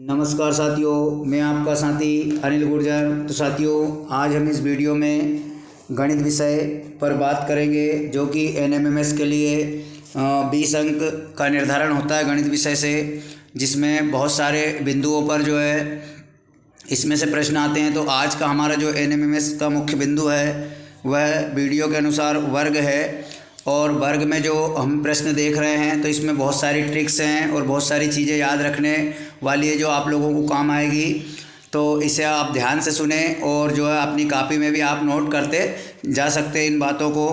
नमस्कार साथियों, मैं आपका साथी अनिल गुर्जर। तो साथियों, आज हम इस वीडियो में गणित विषय पर बात करेंगे, जो कि एनएमएमएस के लिए 20 अंक का निर्धारण होता है गणित विषय से, जिसमें बहुत सारे बिंदुओं पर जो है इसमें से प्रश्न आते हैं। तो आज का हमारा जो एनएमएमएस का मुख्य बिंदु है वह वीडियो के अनुसार वर्ग है। और वर्ग में जो हम प्रश्न देख रहे हैं तो इसमें बहुत सारी ट्रिक्स हैं और बहुत सारी चीज़ें याद रखने वाली है जो आप लोगों को काम आएगी। तो इसे आप ध्यान से सुने और जो है अपनी कॉपी में भी आप नोट करते जा सकते हैं इन बातों को।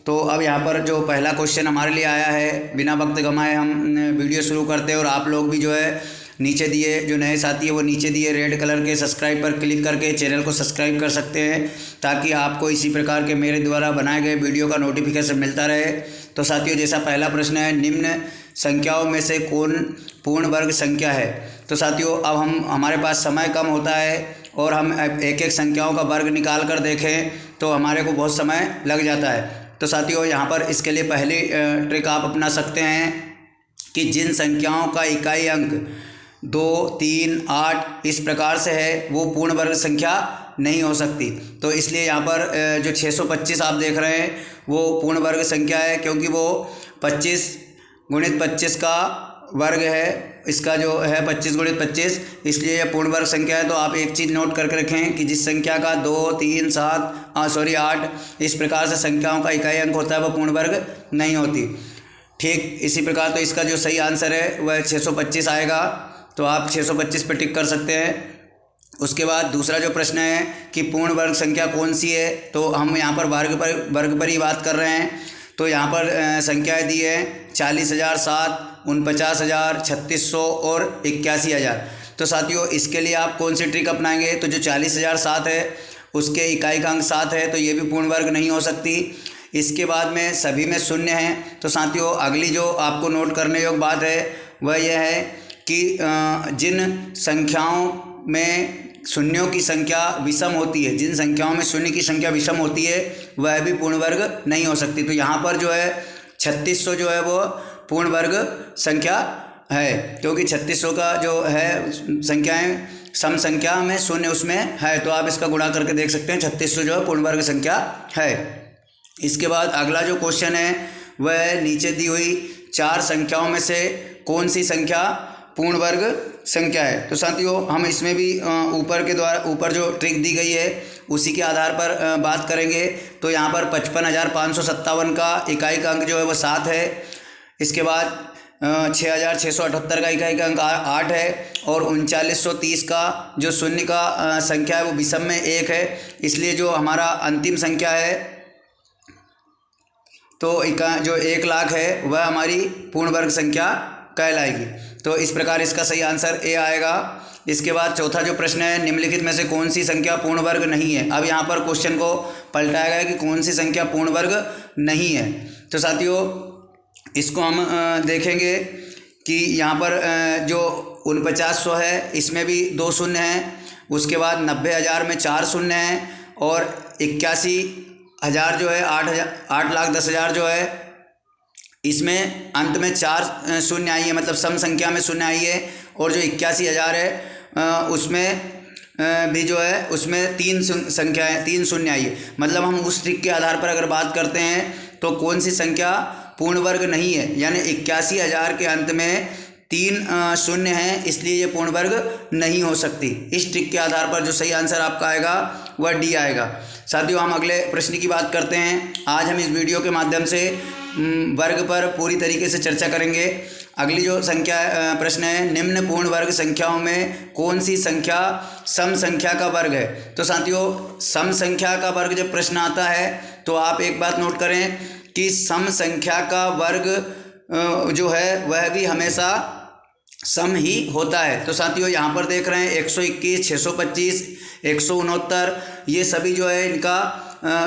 तो अब यहाँ पर जो पहला क्वेश्चन हमारे लिए आया है, बिना वक्त गंवाए हम वीडियो शुरू करते हैं। और आप लोग भी जो है नीचे दिए, जो नए साथी है वो नीचे दिए रेड कलर के सब्सक्राइब पर क्लिक करके चैनल को सब्सक्राइब कर सकते हैं, ताकि आपको इसी प्रकार के मेरे द्वारा बनाए गए वीडियो का नोटिफिकेशन मिलता रहे। तो साथियों, जैसा पहला प्रश्न है, निम्न संख्याओं में से कौन पूर्ण वर्ग संख्या है। तो साथियों, अब हमारे पास समय कम होता है और हम एक एक संख्याओं का वर्ग निकाल कर देखें तो हमारे को बहुत समय लग जाता है। तो साथियों, यहाँ पर इसके लिए पहली ट्रिक आप अपना सकते हैं कि जिन संख्याओं का इकाई अंक 2, 3, 8 इस प्रकार से है वो पूर्ण वर्ग संख्या नहीं हो सकती। तो इसलिए यहाँ पर जो 625 आप देख रहे हैं वो पूर्ण वर्ग संख्या है, क्योंकि वो 25 गुणित 25 का वर्ग है। इसका जो है 25 गुणित 25, इसलिए यह पूर्ण वर्ग संख्या है। तो आप एक चीज़ नोट करके रखें कि जिस संख्या का 2, 3, 8 इस प्रकार से संख्याओं का इकाई अंक होता है वो पूर्ण वर्ग नहीं होती। ठीक इसी प्रकार तो इसका जो सही आंसर है वह 625 आएगा। तो आप 625 पर टिक कर सकते हैं। उसके बाद दूसरा जो प्रश्न है कि पूर्ण वर्ग संख्या कौन सी है, तो हम यहाँ पर वर्ग पर ही बात कर रहे हैं। तो यहाँ पर संख्याएं दी है 40,000, 7, 49,000, 3600 और 81,000। तो साथियों, इसके लिए आप कौन सी ट्रिक अपनाएंगे। तो जो 40,000 7 है उसके इकाई का अंक 7 है, तो ये भी पूर्ण वर्ग नहीं हो सकती। इसके बाद में सभी में शून्य हैं। तो साथियों, अगली जो आपको नोट करने योग्य बात है वह यह है कि जिन संख्याओं में शून्यों की संख्या विषम होती है, जिन संख्याओं में शून्य की संख्या विषम होती है वह भी पूर्ण वर्ग नहीं हो सकती। तो यहाँ पर जो है 3600 जो है वो पूर्ण वर्ग संख्या है, क्योंकि 3600 का जो है संख्याएं सम संख्या में शून्य उसमें है। तो आप इसका गुणा करके देख सकते हैं, 3600 जो है पूर्ण वर्ग संख्या है। इसके बाद अगला जो क्वेश्चन है वह नीचे दी हुई 4 संख्याओं में से कौन सी संख्या पूर्ण वर्ग संख्या है। तो साथियों, हम इसमें भी ऊपर जो ट्रिक दी गई है उसी के आधार पर बात करेंगे। तो यहाँ पर 55,557 का इकाई का अंक जो है वो 7 है। इसके बाद 6,678 का इकाई का अंक 8 है। और 3930 का जो शून्य का संख्या है वो विषम में 1 है। इसलिए जो हमारा अंतिम संख्या है तो जो 1 लाख है वह हमारी पूर्ण वर्ग संख्या कहलाएगी। तो इस प्रकार इसका सही आंसर ए आएगा। इसके बाद चौथा जो प्रश्न है, निम्नलिखित में से कौन सी संख्या पूर्ण वर्ग नहीं है। अब यहाँ पर क्वेश्चन को पलटाया गया है कि कौन सी संख्या पूर्ण वर्ग नहीं है। तो साथियों, इसको हम देखेंगे कि यहाँ पर जो 4900 है इसमें भी 2 शून्य हैं। उसके बाद 90,000 में 4 शून्य हैं। और 81,000 जो है 8,10,000 जो है इसमें अंत में 4 शून्य आई है, मतलब सम संख्या में शून्य आई है। और जो 81,000 है उसमें भी जो है उसमें 3 संख्याएँ 3 शून्य आई है। मतलब हम उस ट्रिक के आधार पर अगर बात करते हैं तो कौन सी संख्या पूर्ण वर्ग नहीं है, यानी 81,000 के अंत में 3 शून्य हैं, इसलिए ये पूर्ण वर्ग नहीं हो सकती। इस ट्रिक के आधार पर जो सही आंसर आपका आएगा वह डी आएगा। साथियों, हम अगले प्रश्न की बात करते हैं। आज हम इस वीडियो के माध्यम से वर्ग पर पूरी तरीके से चर्चा करेंगे। अगली जो प्रश्न है, निम्न पूर्ण वर्ग संख्याओं में कौन सी संख्या सम संख्या का वर्ग है। तो साथियों, सम संख्या का वर्ग जब प्रश्न आता है तो आप एक बात नोट करें कि सम संख्या का वर्ग जो है वह भी हमेशा सम ही होता है। तो साथियों, यहाँ पर देख रहे हैं 121, 625, 169 ये सभी जो है इनका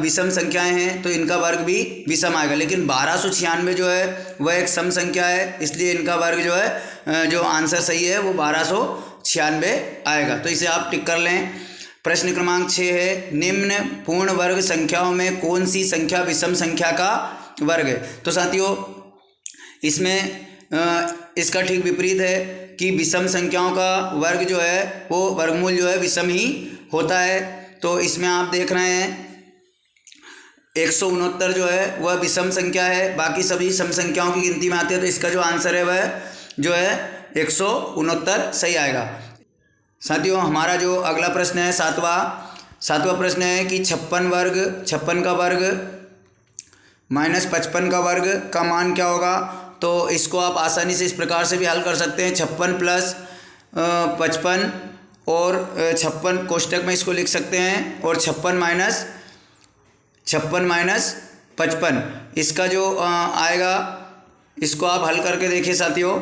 विषम संख्याएं हैं, तो इनका वर्ग भी विषम आएगा। लेकिन 1296 जो है वह एक सम संख्या है, इसलिए इनका वर्ग जो है जो आंसर सही है वो 1296 आएगा। तो इसे आप टिक कर लें। प्रश्न क्रमांक 6 है, निम्न पूर्ण वर्ग संख्याओं में कौन सी संख्या विषम संख्या का वर्ग है। तो साथियों, इसमें इसका ठीक विपरीत है। कि विषम संख्याओं का वर्ग जो है वो वर्गमूल जो है विषम ही होता है। तो इसमें आप देख रहे हैं 169 जो है वह विषम संख्या है, बाकी सभी सम संख्याओं की गिनती में आती है। तो इसका जो आंसर है वह जो है 169 सही आएगा। साथियों, हमारा जो अगला प्रश्न है सातवां प्रश्न है कि 56 का वर्ग माइनस 55 का वर्ग का मान क्या होगा। तो इसको आप आसानी से इस प्रकार से भी हल कर सकते हैं, 56 प्लस 55 और 56 कोष्टक में इसको लिख सकते हैं, और 56 माइनस 55 इसका जो आएगा इसको आप हल करके देखिए साथियों।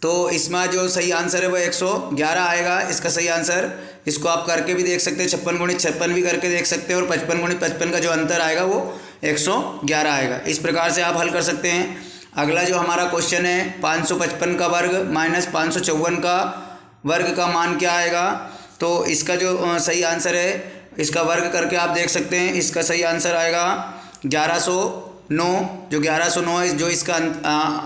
तो इसमें जो सही आंसर है वह 111 आएगा इसका सही आंसर। इसको आप करके भी देख सकते हैं, 56 गुणित 56 भी करके देख सकते हैं, और 55 गुणित 55 का जो अंतर आएगा वो 111 आएगा। इस प्रकार से आप हल कर सकते हैं। अगला जो हमारा क्वेश्चन है 555 का वर्ग माइनस 554 का वर्ग का मान क्या आएगा। तो इसका जो सही आंसर है इसका वर्ग करके आप देख सकते हैं, इसका सही आंसर आएगा 1109, जो 1109 है जो इसका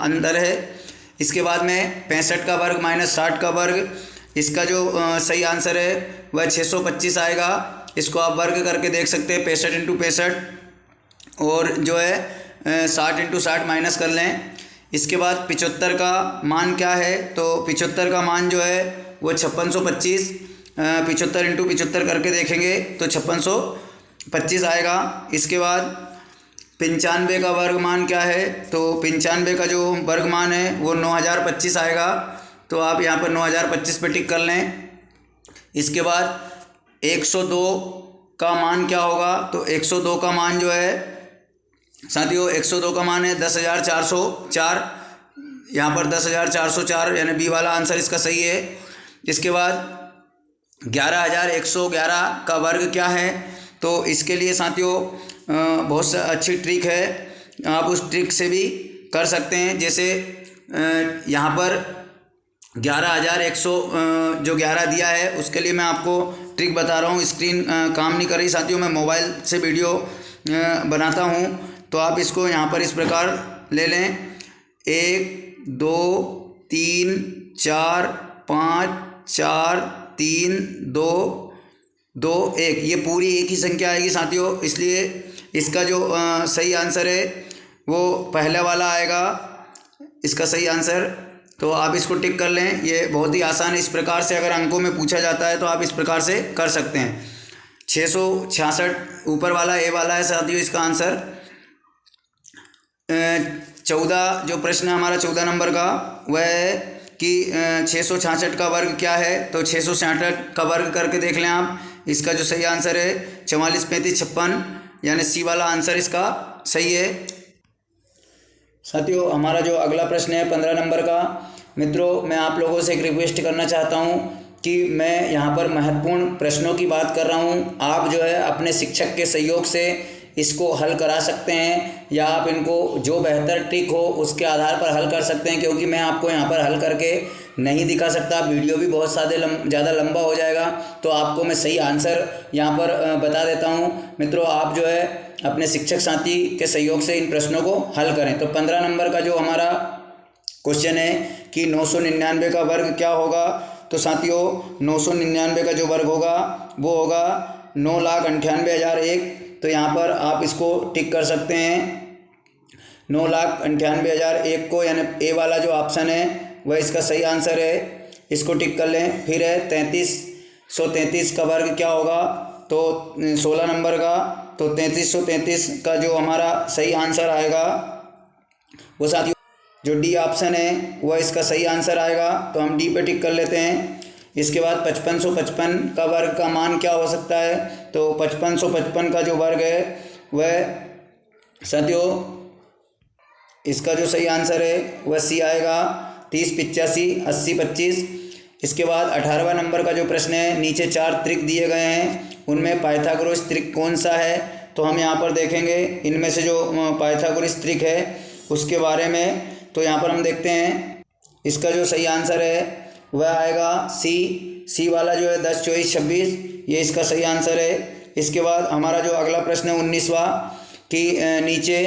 अंतर है। इसके बाद में 65 का वर्ग माइनस 60 का वर्ग, इसका जो सही आंसर है वह 625 आएगा। इसको आप वर्ग करके देख सकते हैं, 65 इंटू 65, और जो है 60 इंटू 60 माइनस कर लें। इसके बाद 75 का मान क्या है, तो 75 का मान जो है वो 5625, 75 इंटू 75 करके देखेंगे तो 5625 आएगा। इसके बाद 95 का वर्ग मान क्या है, तो 95 का जो वर्ग मान है वो 9025 आएगा। तो आप यहाँ पर 9025 पे टिक कर लें। इसके बाद 102 का मान क्या होगा, तो 102 का मान जो है साथियों 102 का मान है 10,404, यहाँ पर 10,404 यानी बी वाला आंसर इसका सही है। इसके बाद 11,111 का वर्ग क्या है, तो इसके लिए साथियों बहुत अच्छी ट्रिक है, आप उस ट्रिक से भी कर सकते हैं। जैसे यहाँ पर 11,100 जो 11 दिया है उसके लिए मैं आपको ट्रिक बता रहा हूँ। स्क्रीन काम नहीं कर रही साथियों, मैं मोबाइल से वीडियो बनाता हूँ। तो आप इसको यहाँ पर इस प्रकार ले लें, 1 2 3 4 5 4 3 2 2 1, ये पूरी एक ही संख्या आएगी साथियों। इसलिए इसका जो सही आंसर है वो पहला वाला आएगा इसका सही आंसर। तो आप इसको टिक कर लें, ये बहुत ही आसान है। इस प्रकार से अगर अंकों में पूछा जाता है तो आप इस प्रकार से कर सकते हैं। 666 ऊपर वाला ए वाला है साथियों इसका आंसर। 14 जो प्रश्न है हमारा 14 नंबर का वह है कि 666 का वर्ग क्या है, तो 666 का वर्ग करके देख लें आप। इसका जो सही आंसर है 44 35 56, यानी सी वाला आंसर इसका सही है। साथियों, हमारा जो अगला प्रश्न है 15 नंबर का, मित्रों मैं आप लोगों से एक रिक्वेस्ट करना चाहता हूं कि मैं यहां पर महत्वपूर्ण प्रश्नों की बात कर रहा हूं। आप जो है अपने शिक्षक के सहयोग से इसको हल करा सकते हैं, या आप इनको जो बेहतर ट्रिक हो उसके आधार पर हल कर सकते हैं, क्योंकि मैं आपको यहाँ पर हल करके नहीं दिखा सकता, वीडियो भी बहुत ज़्यादा लंबा हो जाएगा। तो आपको मैं सही आंसर यहाँ पर बता देता हूँ। मित्रों, आप जो है अपने शिक्षक साथी के सहयोग से इन प्रश्नों को हल करें। तो 15 नंबर का जो हमारा क्वेश्चन है कि 999 का वर्ग क्या होगा, तो साथियों 999 का जो वर्ग होगा वो होगा 9,98,001। तो यहाँ पर आप इसको टिक कर सकते हैं, 9,98,001 को, यानी ए वाला जो ऑप्शन है वह इसका सही आंसर है, इसको टिक कर लें। फिर है 3333 का वर्ग क्या होगा, तो 16 नंबर का, तो 3333 का जो हमारा सही आंसर आएगा वो साथियों जो डी ऑप्शन है वह इसका सही आंसर आएगा। तो हम डी पे टिक कर लेते हैं। इसके बाद 5555 का वर्ग का मान क्या हो सकता है, तो 5555 का जो वर्ग है वह साथियों इसका जो सही आंसर है वह सी आएगा, 30 85 80 25। इसके बाद 18वां नंबर का जो प्रश्न है, नीचे 4 त्रिक दिए गए हैं, उनमें पाइथागोरस त्रिक कौन सा है, तो हम यहाँ पर देखेंगे इनमें से जो पाइथागोरस त्रिक है उसके बारे में। तो यहाँ पर हम देखते हैं इसका जो सही आंसर है वह आएगा सी वाला जो है 10 24 26, ये इसका सही आंसर है। इसके बाद हमारा जो अगला प्रश्न है 19वां कि नीचे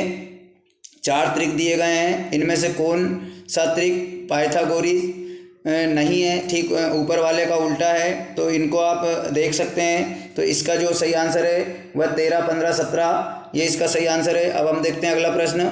4 त्रिक दिए गए हैं, इनमें से कौन सा त्रिक पाइथागोरस नहीं है, ठीक ऊपर वाले का उल्टा है, तो इनको आप देख सकते हैं। तो इसका जो सही आंसर है वह 13, 15, 17 ये इसका सही आंसर है। अब हम देखते हैं अगला प्रश्न।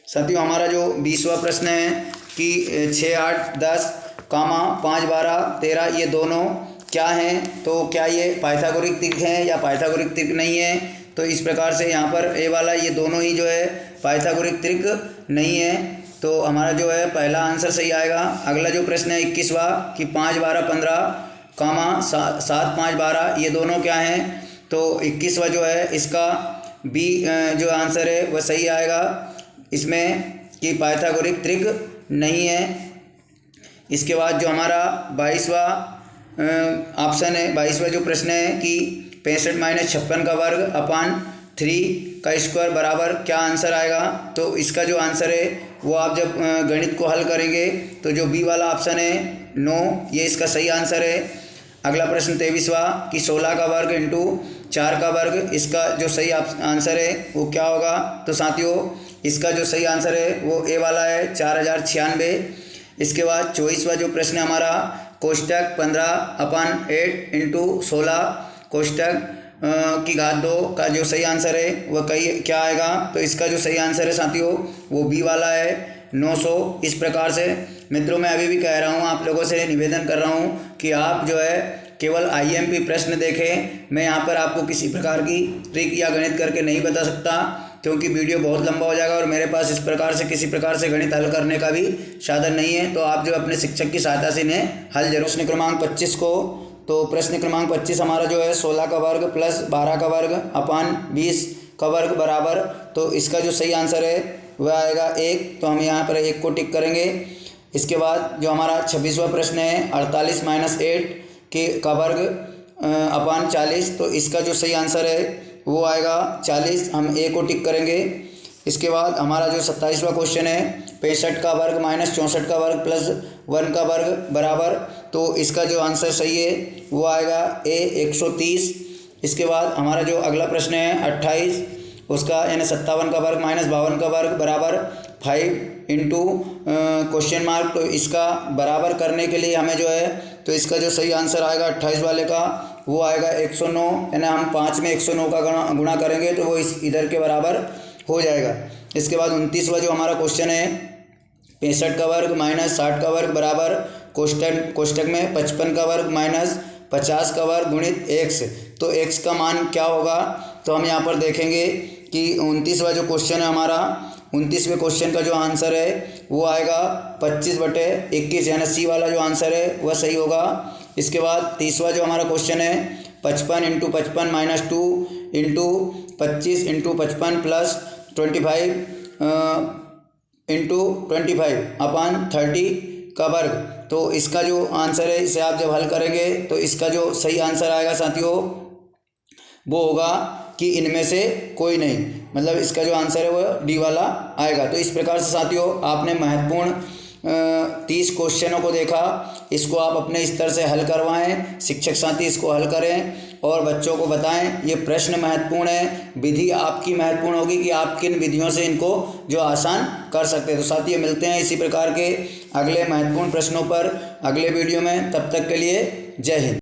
साथियों हमारा जो 20वां प्रश्न है कि 6, 8, 10, 5, 12, 13 ये दोनों क्या हैं, तो क्या ये पाइथागोरिक त्रिक हैं या पाइथागोरिक त्रिक नहीं है। तो इस प्रकार से यहाँ पर ए वाला ये दोनों ही जो है पाइथागोरिक त्रिक नहीं है, तो हमारा जो है पहला आंसर सही आएगा। अगला जो प्रश्न है 21वां कि 5, 12, 15, 7, 5, 12 ये दोनों क्या हैं, तो 21वां जो है इसका बी जो आंसर है वह सही आएगा इसमें कि पाइथागोरिक त्रिक नहीं है। इसके बाद जो हमारा 22वां ऑप्शन है, 22वां जो प्रश्न है कि 65 - 56 का वर्ग अपान 3 का स्क्वायर बराबर क्या आंसर आएगा। तो इसका जो आंसर है वो आप जब गणित को हल करेंगे तो जो बी वाला ऑप्शन है 9 ये इसका सही आंसर है। अगला प्रश्न 23वां कि 16 का वर्ग इंटू 4 का वर्ग, इसका जो सही आंसर है वो क्या होगा। तो साथियों इसका जो सही आंसर है वो ए वाला है 4096। इसके बाद 24वां जो प्रश्न है हमारा कोष्टक 15/8 इंटू 16 कोष्टक की घात 2 का जो सही आंसर है वह क्या आएगा। तो इसका जो सही आंसर है साथियों वो बी वाला है 900। इस प्रकार से मित्रों मैं अभी भी कह रहा हूँ, आप लोगों से निवेदन कर रहा हूँ कि आप जो है केवल आईएमपी प्रश्न देखें। मैं यहाँ पर आपको किसी प्रकार की ट्रिक या गणित करके नहीं बता सकता, क्योंकि वीडियो बहुत लंबा हो जाएगा और मेरे पास इस प्रकार से किसी प्रकार से गणित हल करने का भी साधन नहीं है। तो आप जो अपने शिक्षक की सहायता से इन्हें हल जरूर। प्रश्न क्रमांक 25 को, तो प्रश्न क्रमांक 25 हमारा जो है 16 का वर्ग प्लस 12 का वर्ग अपान 20 का वर्ग बराबर, तो इसका जो सही आंसर है वह आएगा 1। तो हम यहाँ पर 1 को टिक करेंगे। इसके बाद जो हमारा 26वां प्रश्न है 48 - 8 का वर्ग अपान 40, तो इसका जो सही आंसर है वो आएगा 40। हम ए को टिक करेंगे। इसके बाद हमारा जो 27वां क्वेश्चन है 65 का वर्ग - 64 का वर्ग प्लस 1 का वर्ग बराबर, तो इसका जो आंसर सही है वो आएगा ए 130। इसके बाद हमारा जो अगला प्रश्न है 28 उसका यानी 57 का वर्ग - 52 का वर्ग बराबर 5 इंटू क्वेश्चन मार्क, तो इसका बराबर करने के लिए हमें जो है, तो इसका जो सही आंसर आएगा 28 वाले का वो आएगा 109, यानी हम 5 में 109 का गुणा करेंगे तो वो इधर के बराबर हो जाएगा। इसके बाद 29वां जो हमारा क्वेश्चन है 65 का वर्ग - 60 का वर्ग बराबर कोष्टक में 55 का वर्ग - 50 का वर्ग गुणित x, तो x का मान क्या होगा। तो हम यहाँ पर देखेंगे कि 29वां जो क्वेश्चन है हमारा 29वें क्वेश्चन का जो आंसर है वो आएगा 25/21, यानी सी वाला जो आंसर है वह सही होगा। इसके बाद 30वां जो हमारा क्वेश्चन है 55 × 55 - 2 इंटू 25 × 55 प्लस 25 इंटू 25 अपान 30 का वर्ग, तो इसका जो आंसर है इसे आप जब हल करेंगे तो इसका जो सही आंसर आएगा साथियों वो होगा कि इनमें से कोई नहीं, मतलब इसका जो आंसर है वो डी वाला आएगा। तो इस प्रकार से साथियों आपने महत्वपूर्ण 30 क्वेश्चनों को देखा, इसको आप अपने स्तर से हल करवाएं, शिक्षक साथी इसको हल करें और बच्चों को बताएं। ये प्रश्न महत्वपूर्ण है, विधि आपकी महत्वपूर्ण होगी कि आप किन विधियों से इनको जो आसान कर सकते हैं। तो साथियों मिलते हैं इसी प्रकार के अगले महत्वपूर्ण प्रश्नों पर अगले वीडियो में, तब तक के लिए जय हिंद।